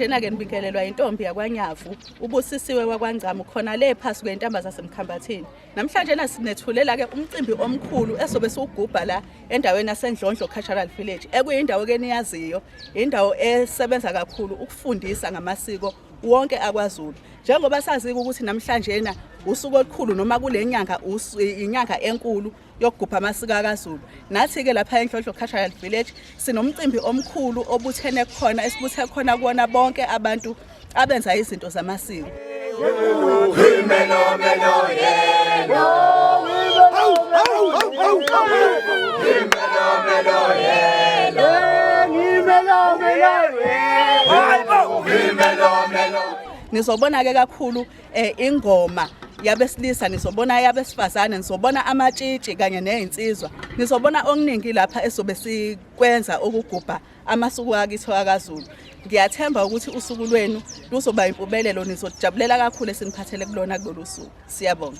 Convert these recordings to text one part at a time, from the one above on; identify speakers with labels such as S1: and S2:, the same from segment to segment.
S1: Namhlanje-ke nibikelelwa intombi yakwaNyavu, ubusisiwe wakwaNgcamu khona le phasi kwentamba zasemkhambathini. Namhlanje sinethulela-ke umcimbi omkhulu esobe siwugubha la endaweni yaseNdlondlo Cultural Village, ekuyindawo-ke niyaziyo, indawo esebenza kakhulu ukufundisa ngamasiko wonke akwaZulu. Njengoba sazi ukuthi namhlanje usuku olukhulu noma kule nyanga inyanga enkulu yokugubha amasiko akaZulu. Nathi-ke lapha eNdlondlo Cultural Village sinomcimbi omkhulu obuthene khona esibuthe khona kuona bonke abantu abenza izinto zamasiko. Nizobona-ke kakhulu ingoma yabesilisa, nizobona yabesifazane, nizobona amatshitshi kanye nezinsizwa. Nizobona okuningi lapha esobe sikwenza ukugubha amasiko akithi akaZulu. Ngiyathemba ukuthi usuku lwenu luzoba impumelelo, nizojabulela kakhulu esiniphathele kulona kulolu suku. Siyabonga.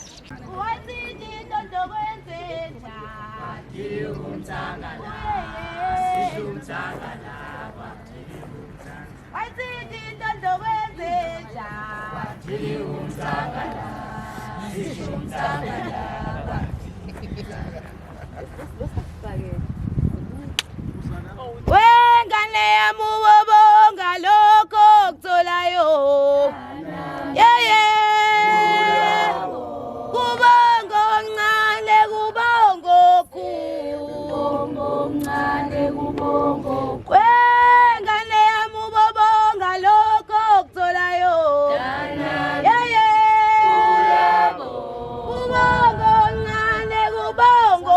S2: Wengane yami ubonga lokho okutholayo. Kubonga omncane kubonga okukhulu. Wengane yami ubonga lokho okutholayo. Kubonga omncane kubonga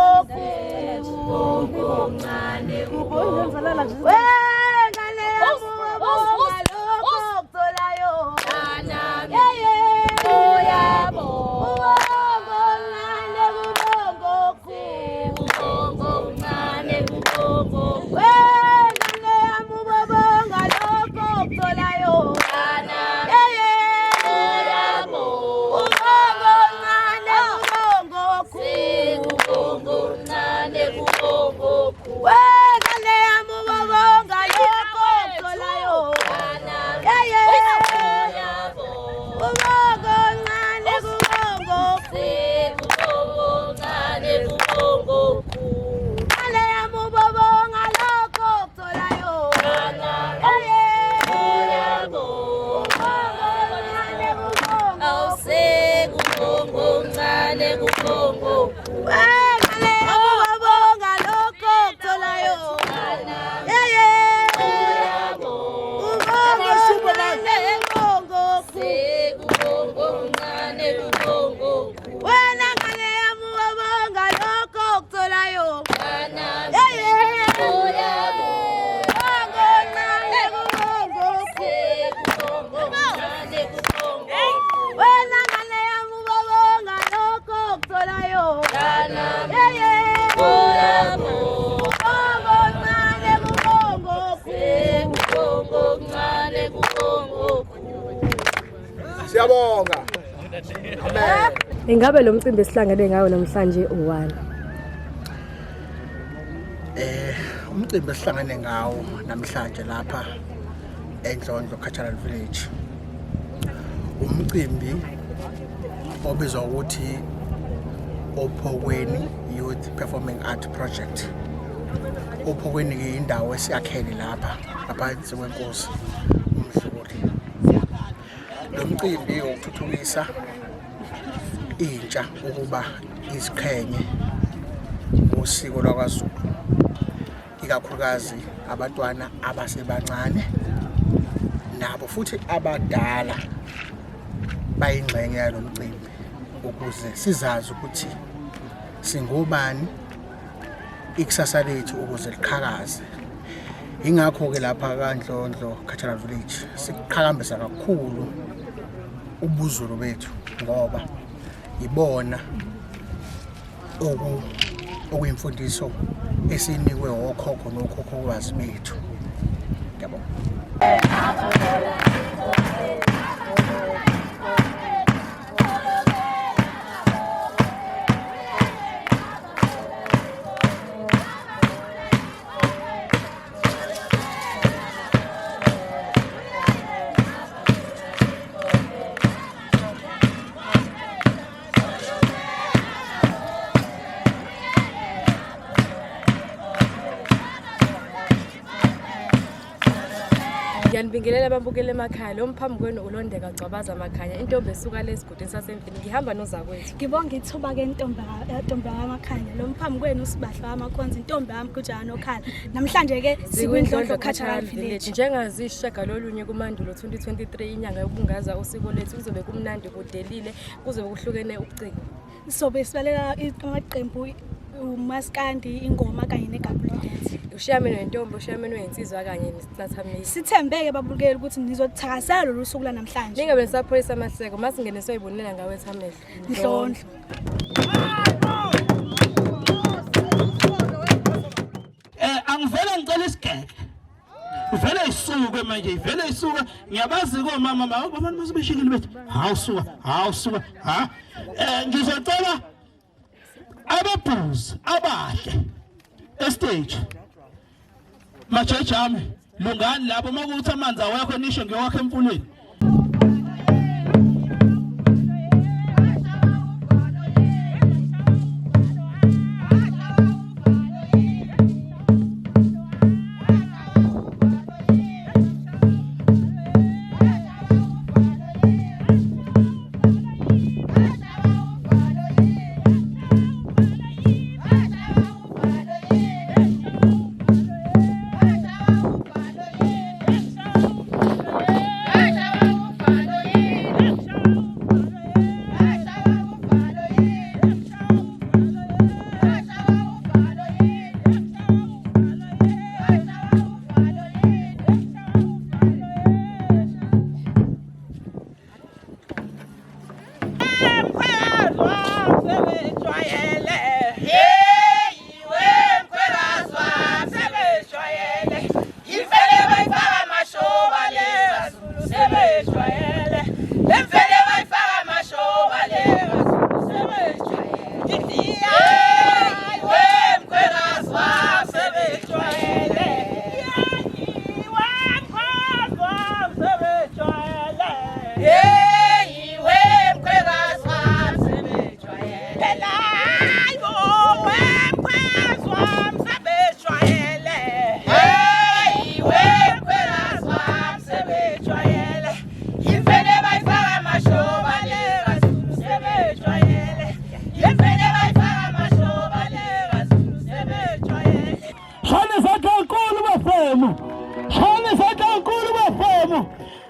S2: okukhulu.
S3: Siyabonga. Amen.
S4: Ingabe lo mcimbi esihlangene ngawo namhlanje uwani?
S3: Umcimbi esihlangene ngawo namhlanje lapha eNdlondlo Cultural Village. Umcimbi obizwa ukuthi Ophokweni Youth Performing Art Project. Ophokweni indawo esiyakhele lapha ngaphansi kwenkosi uMhloli. Lo mcimbi ukuthuthukisa intsha ukuba iziqhenye ngosiko lwakwaZulu, ikakhulukazi abantwana abasebancane nabo futhi abadala bayingxenye yalo mcimbi ukuze sizazi ukuthi singobani, ikusasa lethu ukuze liqhakaze. Ingakho-ke lapha kaNdlondlo Cultural Village siqhakambisa kakhulu ubuZulu bethu ngoba ibona okuyimfundiso esinikwe okhokho nokhokhokazi bethu. Ngiyabonga.
S4: Ngiyanibingelela ababukeli emakhaya lo mphambi kwenu uLondeka Gcabaza Makhanya intombi esuka lesigodi sasemfini ngihamba nozakwethu.
S5: Ngibonga ithuba ke intombi yamakhanya lo mphambi kwenu usibahla amakhonzi intombi yami kujana okhala namhlanje ke sikwindlondlo Cultural Village
S4: njengazishaka lolunye kumandulo 2023 inyanga yokubungaza usiko lethu kuzobe kumnandi kudelile kuzobe kuhlukene ubuciko
S5: sobe sibalela amaqembu umaskandi ingoma kanye negabula dance
S4: ushiyamene nentombi ushiyamene weinsizwa kanye nesithathamisi
S5: sithembeke babukeli ukuthi nizothakasela lo suku la namhlanje
S4: ningabe nisapholisa amahleko masingeniswe ibonela ngawethu amehlo
S5: Indlondlo
S6: angivela ngicela isigeke ivele isuke manje ivele isuke ngiyabazi ko mama abantu masebeshikile bethi hawusuka ha ngizocela ababhuzi abahle estage majaji ami lungani lapho makuthi amanzi awekho nisho ngiyowakhe emfuleni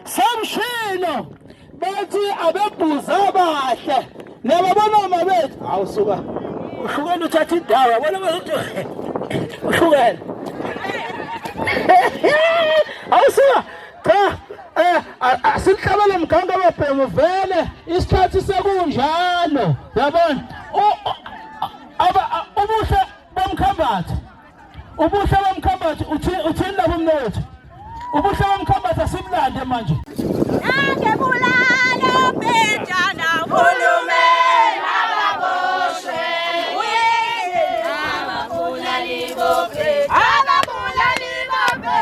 S6: Samshino bathi abebhuza abahle nababona mabethu awusuka ushukela uthatha indawo yabona ukuthi ushukela awusuka cha asihlabele mganga ababhemu vele isikhathi sekunjalo yabona ubuhle bomkhambathi uthini lapho mnewethu ubuhle bomkhambathi asimlande manje
S2: Nangebulala bejana khulume ababoshwe uyele ababulali bobe ababulali bobe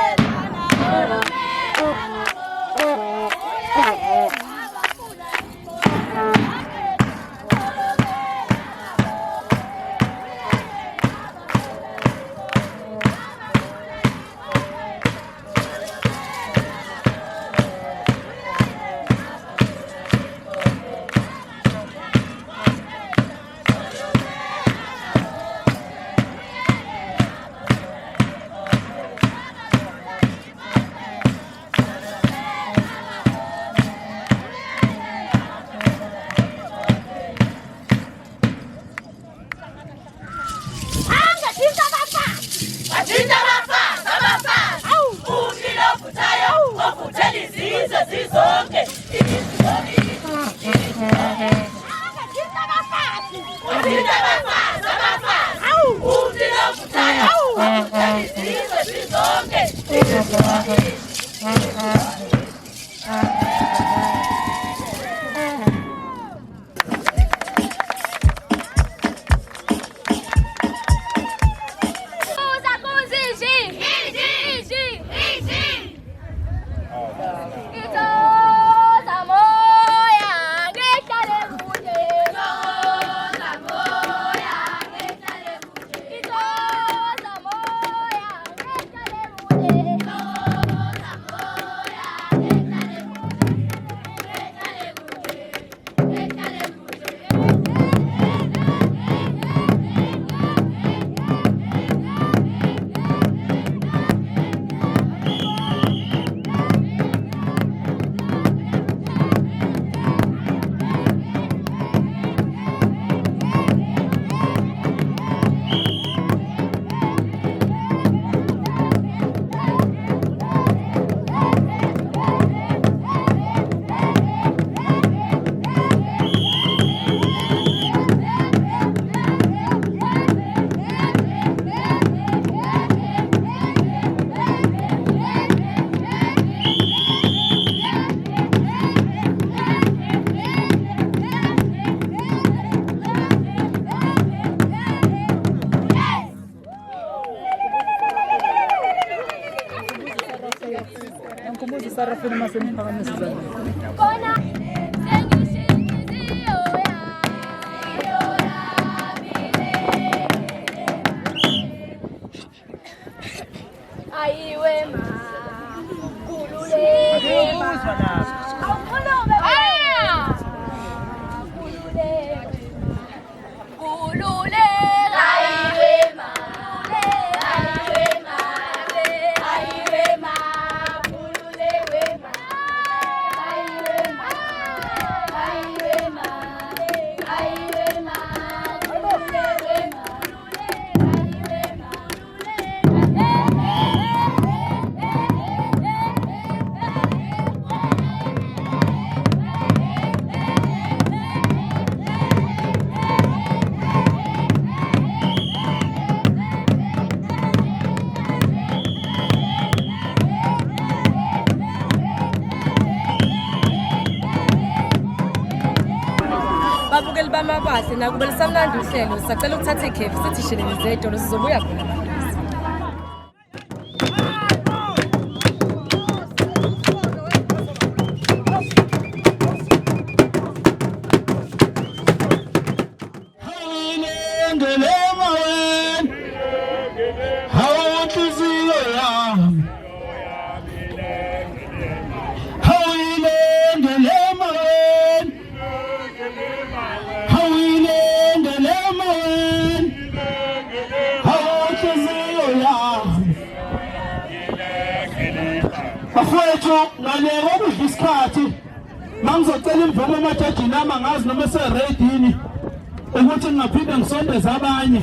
S4: Babukeli bamabahle nakuba lisamnandi uhlelo sisacela ukuthatha ikhefu sithi sheleni zedolo sizobuya khona.
S6: Bafowethu ngaleko kudla isikhathi mangizocela imvume amajajini nami ngazi noma seredini ukuthi ngingaphinde ngisondeze abanye.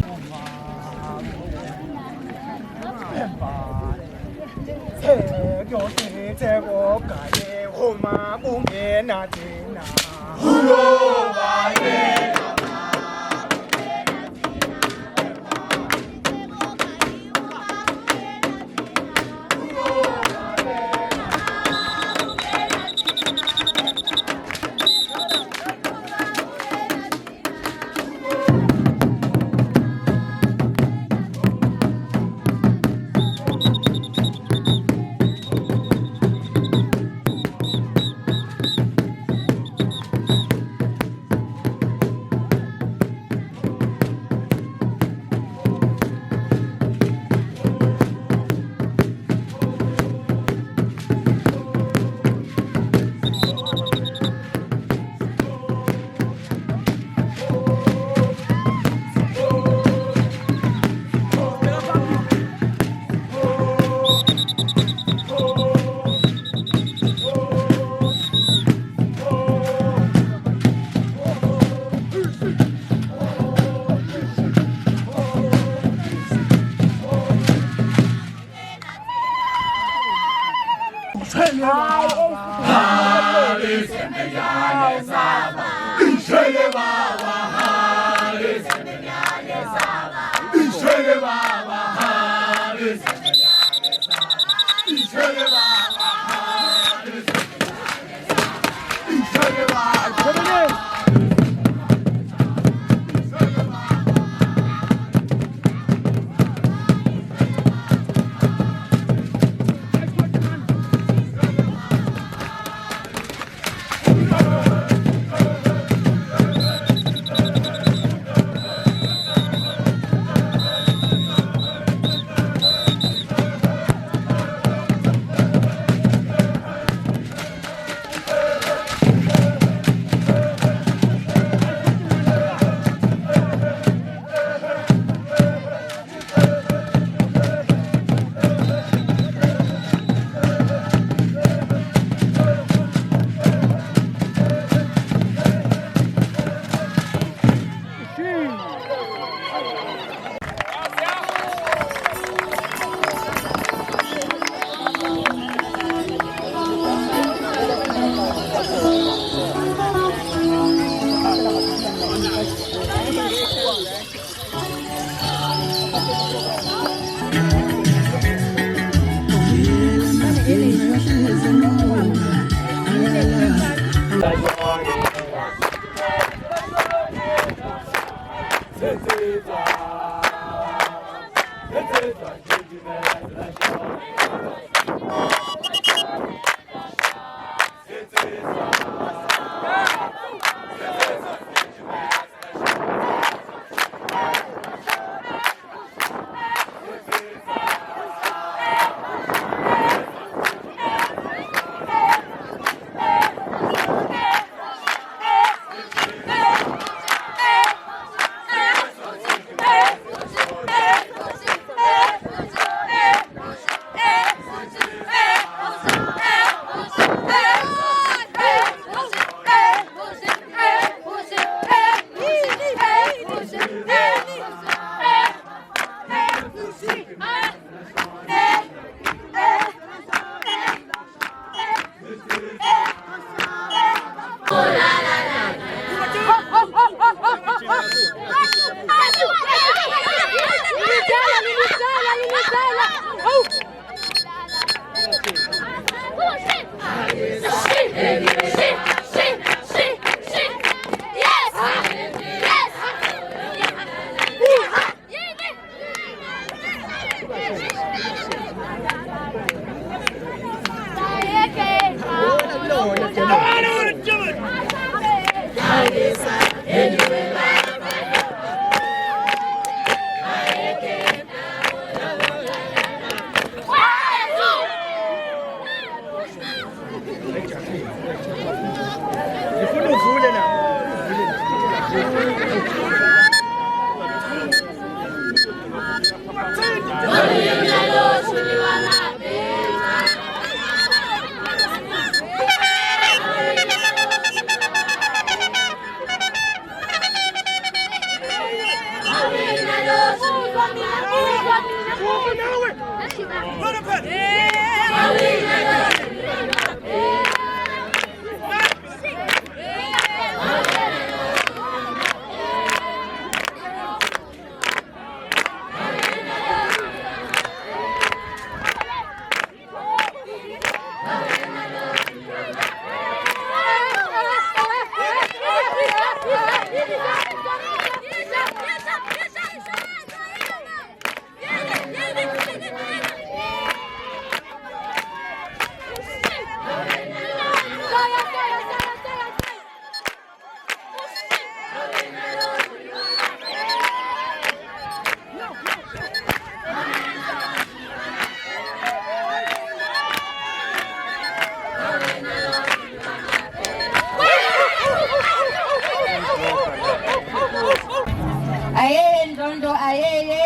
S2: Indlondlo ayeye,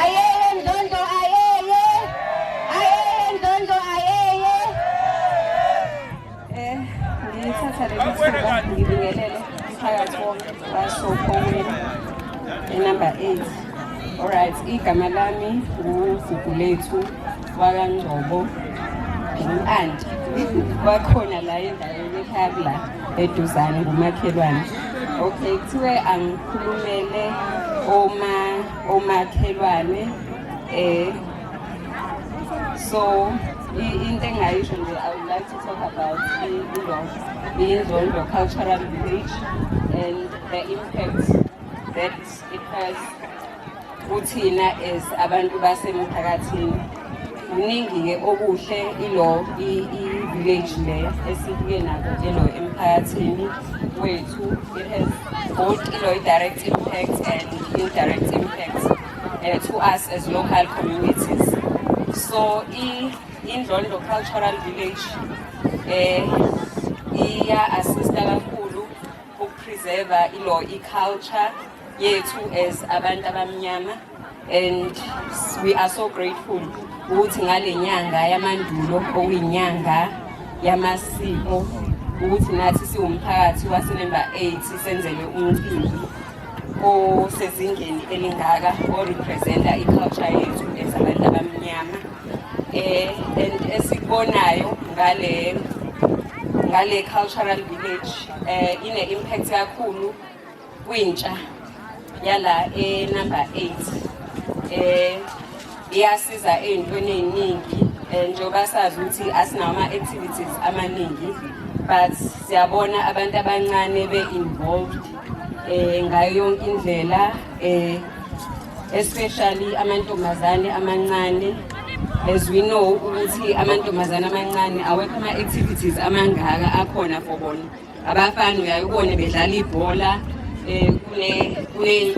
S2: ayeye Indlondlo ayeye, ayeye Indlondlo ayeye. Ngithatha leli thuba ngibingelele umphakathi wonke waseOphokweni number 8. Alright, igama lami nguGugulethu wakwaNgcobo, anti wakhona la endaweni ekhaya eduzane ngumakhelwane. Okay, kuthiwe angikhulumele omakhelwane so into engayisho nje, I would like to talk about the Indlondlo Cultural Village and the impact that it has kuthina as abantu basemphakathini. Kuningi-ke okuhle i-village le esifike nako ilo emphakathini wethu. It has both direct impact and indirect impact to us as local communities. So Indlondlo Cultural Village iya-assista kakhulu ukupreserva i-culture yethu as abantu abamnyama, and we are so grateful ukuthi ngale nyanga yamandulo okuyinyanga yamasiko ukuthi nathi siwumphakathi waseNumber 8 senzele umcimbi osezingeni elingaka orepresenta i-culture yethu as abantu abamnyama. And esikubonayo ngale cultural village ine-impact kakhulu kwintsha yala Number 8. Iyasiza ey'ntweni ey'ningi njengoba sazi ukuthi asinama-activities amaningi, but siyabona abantu abancane be-involved ngayo yonke indlela, especially amantombazane amancane as we know ukuthi amantombazane amancane awekho ama-activities amangaka akhona for bona. Abafana uyayibona bedlala ibhola,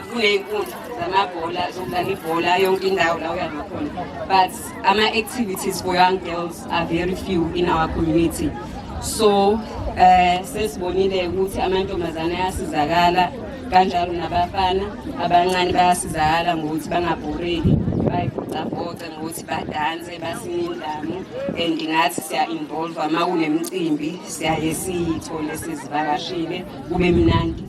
S2: kuney'nkundla zamabhola zokudlala ibhola yonke indawo la uyahamba khona. But ama-activities for young girls are very few in our community. So sesibonile ukuthi amantombazane ayasizakala kanjalo nabafana abancane bayasizakala ngokuthi bangabhoreki, bayivocavoce ngokuthi badanse basinindlamu, and ngathi siya-involve uma kunemicimbi siyaye siyithole sizivakashile kube mnandi.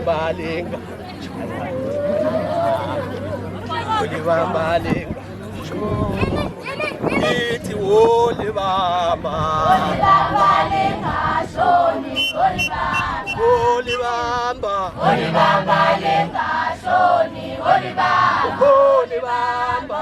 S7: Malinga, Oliva Malinga, Iti Olivama, Olivamba, Olivamba, Olivamba,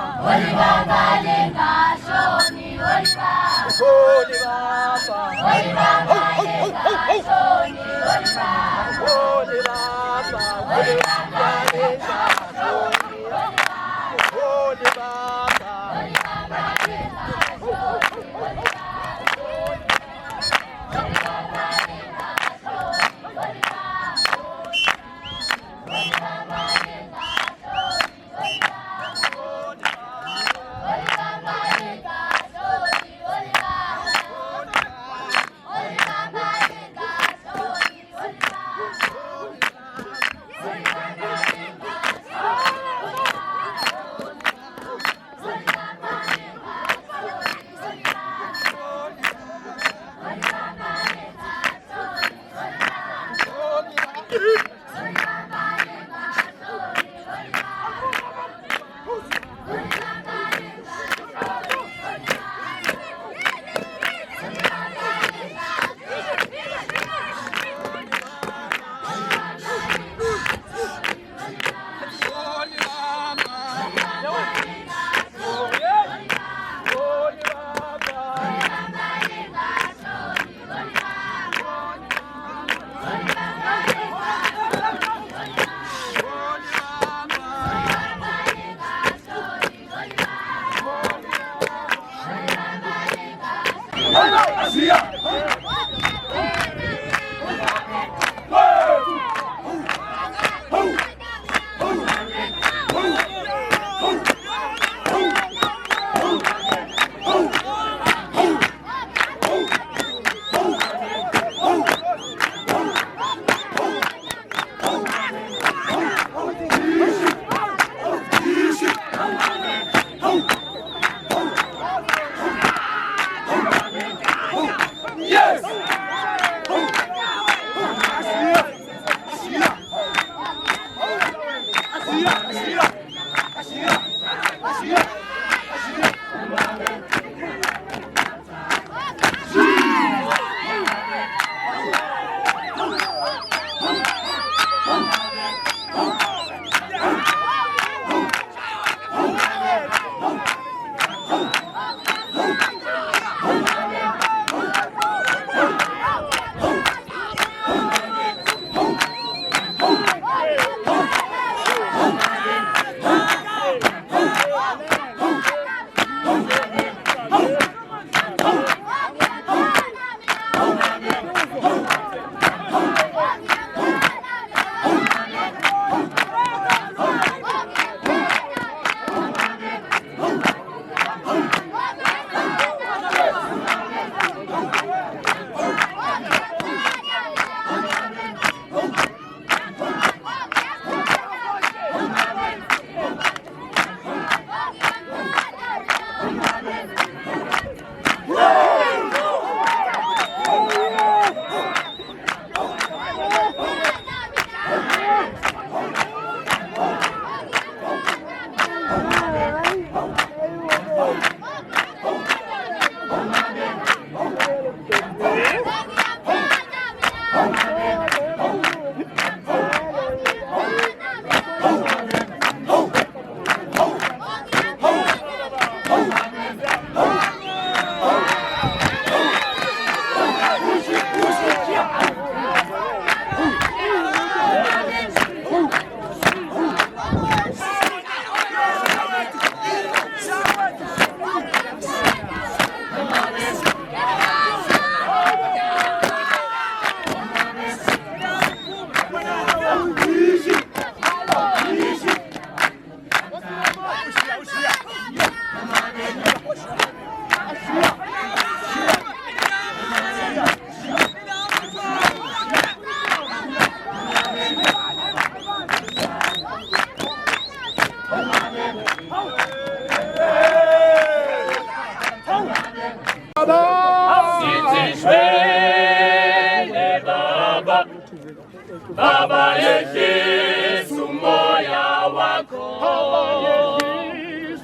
S7: Baba yehlisa umoya wakho,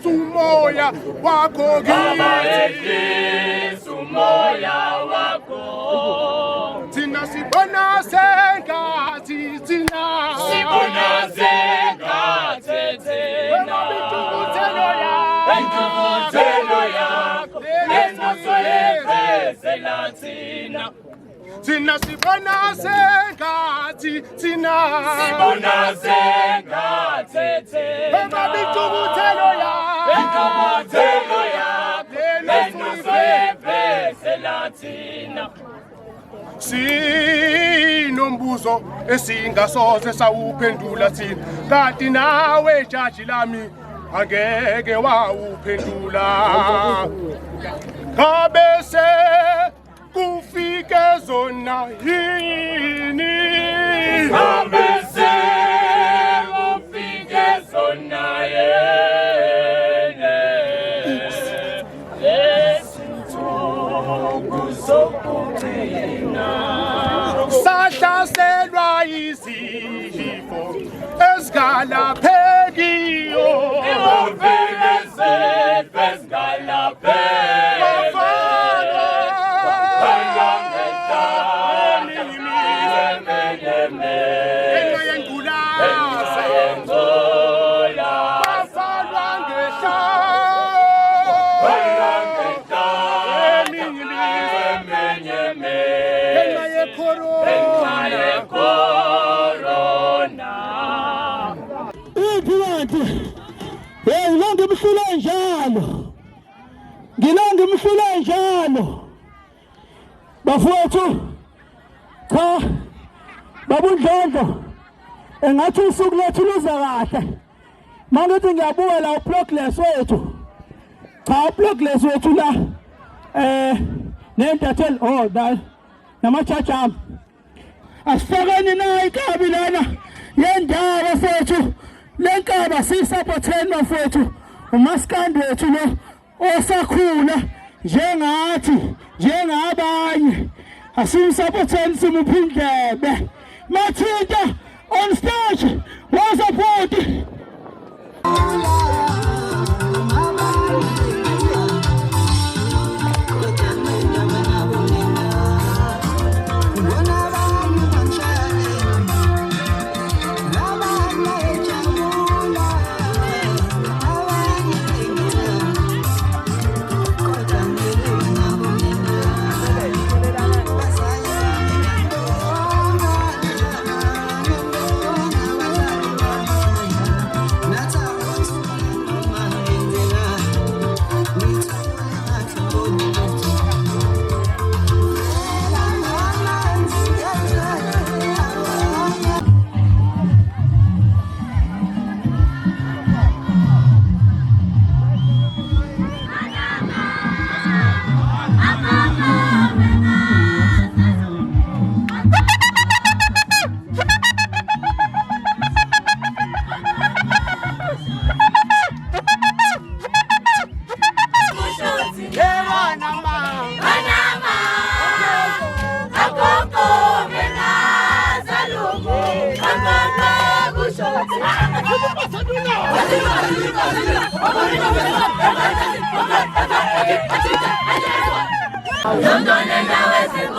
S3: Umoya wakho
S7: Baba yehlisa umoya wakho.
S3: Thina sibona sengathi thina
S7: Sibona sengathi thina intukuthelo yakho lenzuzo yefezela thina.
S3: Thina sibona sengathi thina
S7: Sibona sengathi thina
S3: intukuthelo yakho
S7: lenzuzo yefezela thina.
S3: Sinombuzo esingasoze sawuphendula thina kanti nawe jaji lami angeke wawuphendula kabese kufike zona yini
S7: Kabese ufike zona yene lesinsuku zokugcina
S3: sahlaselwa izifo ezingalaphekiyo
S7: Uvele zifo ezingalapheki
S6: Ngilonge imhlule njalo bafowethu cha babundlondlo engathi usuku lethu luza kahle mangithi ngiyabuka la ublockless wethu cha ublockless wethu la nentatheli da namajaji asifakeni na ikabi lana yendaba fethu lenkaba siyisupporteni bafowethu umaskandi wethu lo osakhula njengathi njengabanye asimsupporteni simuphindlebe Mathinta on stage wasapoti
S7: Don't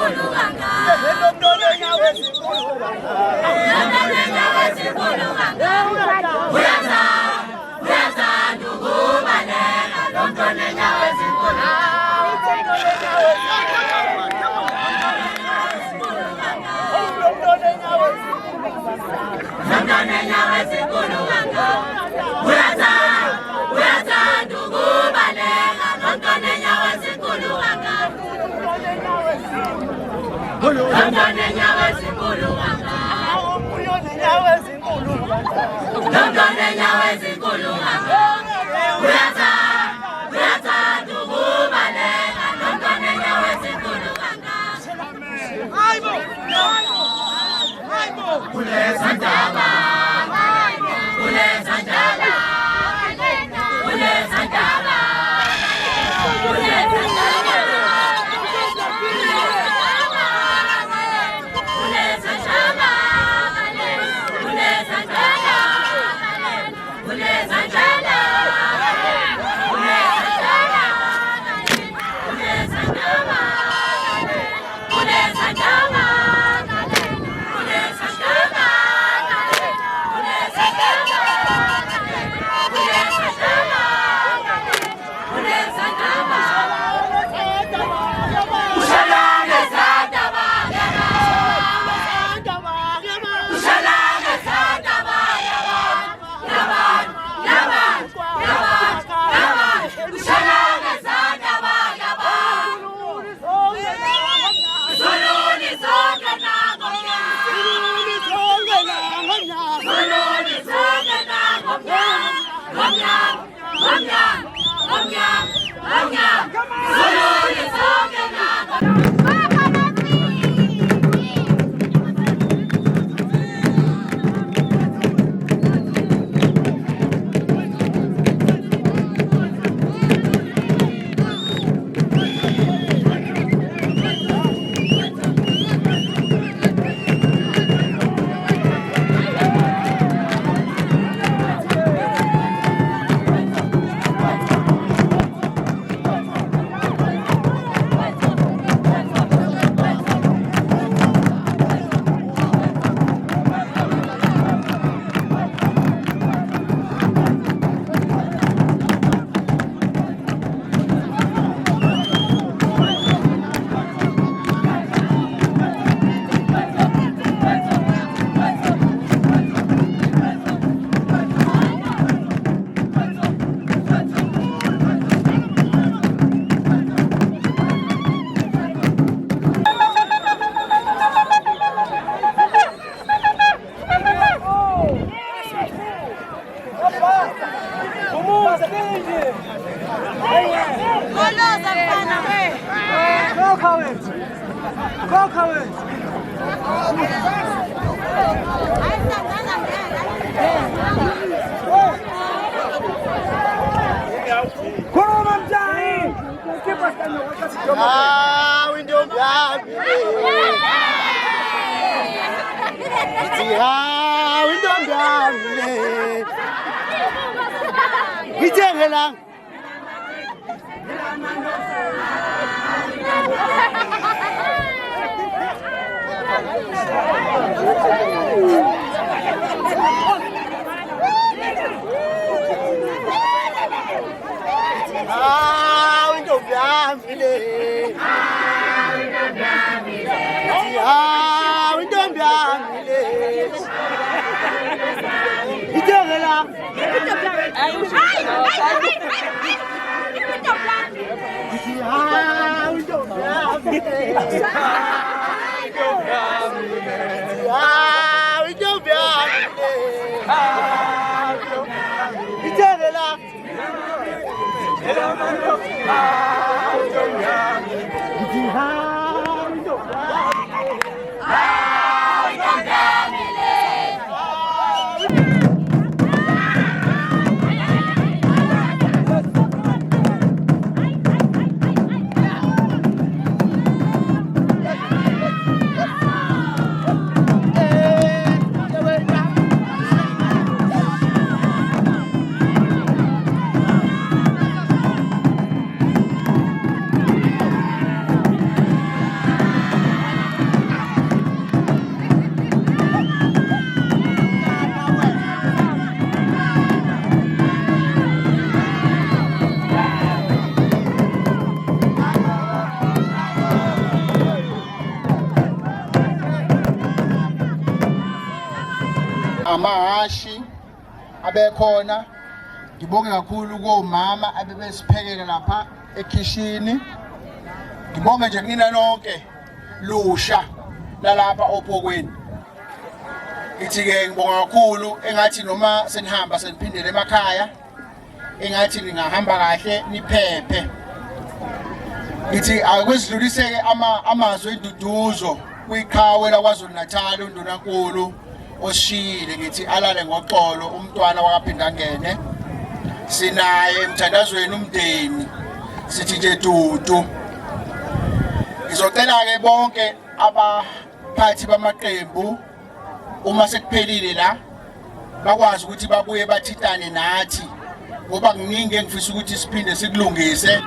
S8: Amahashi abekhona ngibonge kakhulu komama abebesiphekela lapha ekhishini ngibonge nje kunina lonke lusha lalapha Ophokweni. Ngithi-ke ngibonga kakhulu engathi noma senihamba seniphindele emakhaya engathi ningahamba kahle niphephe. Ngithi akwedluliseke amazwi eduduzo kwiqhawe laKwaZulu Natal uNdunankulu osishiyile ngithi alale ngoxolo umntwana wakaphinda angene. Sinaye emthandazweni umndeni sithi nje dudu. Ngizocela ke bonke abaphathi bamaqembu uma sekuphelile la bakwazi ukuthi babuye bathintane nathi ngoba kuningi engifisa ukuthi siphinde sikulungise.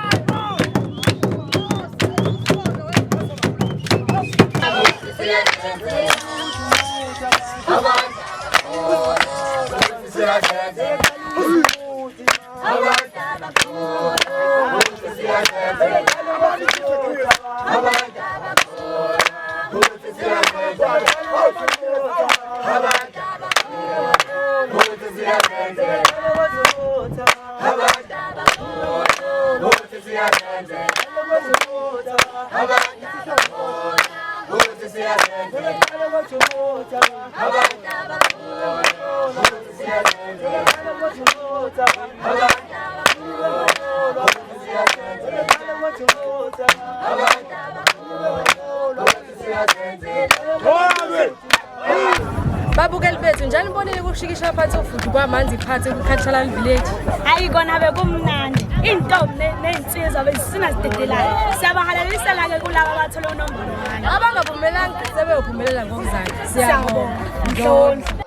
S4: Babukeli bethu njani nibonile ukushikisha phansi ufuthi kwamanzi phansi ku-cultural village?
S5: Hayi kona bekumnandi. Intombi nezinsizwa besinazidedelayo. Siyabahalalisela-ke kulabo abathola unombolo wami.
S4: Abangavumelanga sebeyophumelela ngokuzayo.
S5: Siyabonga.